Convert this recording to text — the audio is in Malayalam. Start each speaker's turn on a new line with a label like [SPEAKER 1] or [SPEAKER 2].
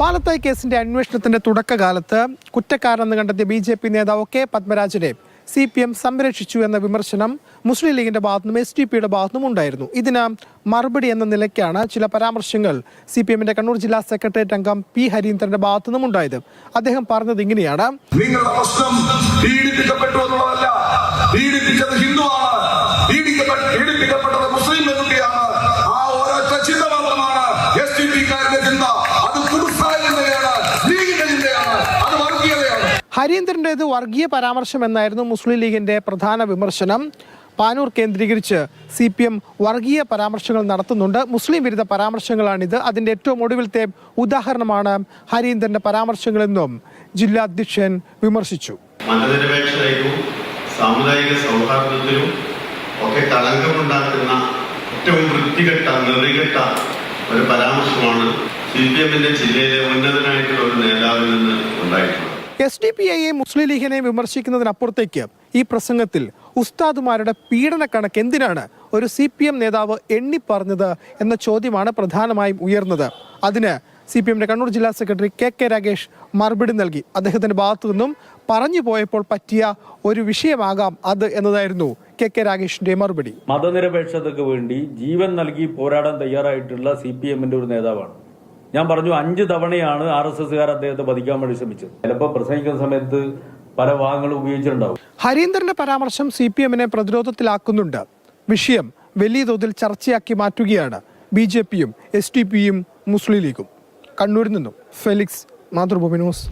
[SPEAKER 1] പാലത്തായി കേസിന്റെ അന്വേഷണത്തിന്റെ തുടക്കകാലത്ത് കുറ്റക്കാരെന്ന് കണ്ടെത്തിയ ബി.ജെ.പി. നേതാവ് കെ പത്മരാജനെ CPM സംരക്ഷിച്ചു എന്ന വിമർശനം മുസ്ലിം ലീഗിന്റെ ഭാഗത്തുനിന്നും SDP-യുടെ ഭാഗത്തുനിന്നും ഉണ്ടായിരുന്നു. ഇതിന് മറുപടി എന്ന നിലയ്ക്കാണ് ചില പരാമർശങ്ങൾ CPM-ന്റെ കണ്ണൂർ ജില്ലാ സെക്രട്ടേറിയറ്റ് അംഗം പി ഹരീന്ദ്രന്റെ ഭാഗത്തുനിന്നും ഉണ്ടായത്. അദ്ദേഹം പറഞ്ഞത് ഇങ്ങനെയാണ്:
[SPEAKER 2] നിങ്ങളുടെ പ്രശ്നം പീഡിപ്പിക്കപ്പെട്ടു എന്നുള്ളതല്ല, പീഡിപ്പിച്ചത് ഹിന്ദുവാണ്, പീഡിപ്പിക്കപ്പെട്ടത് മുസ്ലിം പെൺകുട്ടിയാണ്. ആ ഒരൊറ്റ ചിന്ത മാത്രമാണ് SDP-ക്കാരുടെ ചിന്ത. അത് പുതുസായ ചിന്തയാണ്, ലീഗിന്റെ ചിന്തയാണ്, അത് വർഗീയതയാണ്.
[SPEAKER 1] ഹരീന്ദ്രന്റേത് വർഗീയ പരാമർശം എന്നായിരുന്നു മുസ്ലിം ലീഗിന്റെ പ്രധാന വിമർശനം. പാനൂർ കേന്ദ്രീകരിച്ച് CPM വർഗീയ പരാമർശങ്ങൾ നടത്തുന്നുണ്ട്. മുസ്ലിം വിരുദ്ധ പരാമർശങ്ങളാണിത്. അതിന്റെ ഏറ്റവും ഒടുവിലത്തെ ഉദാഹരണമാണ് ഹരീന്ദ്രന്റെ പരാമർശങ്ങളെന്നും ജില്ലാ അധ്യക്ഷൻ വിമർശിച്ചു.
[SPEAKER 3] മതനിരപേക്ഷതയിലും സാമുദായിക സൗഹാർദ്ദത്തിലും ഒക്കെ കളങ്കമുണ്ടാക്കുന്ന ഏറ്റവും വൃത്തികെട്ട നെറികെട്ട ഒരു പരാമർശമാണ് CPM-ന്റെ ജില്ലയിലെ ഉന്നതനായിട്ടുള്ള ഒരു നേതാവിൽ നിന്ന് ഉണ്ടായിട്ടുള്ളത്.
[SPEAKER 1] SDP-യെയും മുസ്ലിം ലീഗിനെയും വിമർശിക്കുന്നതിനപ്പുറത്തേക്ക് ഈ പ്രസംഗത്തിൽ ഉസ്താദുമാരുടെ പീഡന കണക്ക് എന്തിനാണ് ഒരു CPM നേതാവ് എണ്ണിപ്പറഞ്ഞത് എന്ന ചോദ്യമാണ് പ്രധാനമായും ഉയർന്നത്. അതിന് CPM-ന്റെ കണ്ണൂർ ജില്ലാ സെക്രട്ടറി കെ രാഗേഷ് മറുപടി നൽകി. അദ്ദേഹത്തിന്റെ ഭാഗത്തു നിന്നും പറഞ്ഞു പോയപ്പോൾ പറ്റിയ ഒരു വിഷയമാകാം അത് എന്നതായിരുന്നു കെ രാഗേഷിന്റെ മറുപടി.
[SPEAKER 4] മതനിരപേക്ഷതയ്ക്ക് വേണ്ടി ജീവൻ നൽകി പോരാടാൻ തയ്യാറായിട്ടുള്ള CPM-ന്റെ ഒരു നേതാവാണ്. ഞാൻ പറഞ്ഞു 5 തവണയാണ് RSS-കാർ അദ്ദേഹത്തെ വധിക്കാൻ വേണ്ടി ശ്രമിച്ചത്. ചിലപ്പോൾ പ്രസംഗിക്കുന്ന സമയത്ത് പല വാദങ്ങളും ഉപയോഗിച്ചിട്ടുണ്ടാവും.
[SPEAKER 1] ഹരീന്ദ്രന്റെ പരാമർശം CPM-നെ പ്രതിരോധത്തിലാക്കുന്നുണ്ട്. വിഷയം വലിയ തോതിൽ ചർച്ചയാക്കി മാറ്റുകയാണ് BJP-യും SDP-യും മുസ്ലിം ലീഗും. കണ്ണൂരിൽ നിന്നും ഫെലിക്സ്, മാതൃഭൂമി ന്യൂസ്.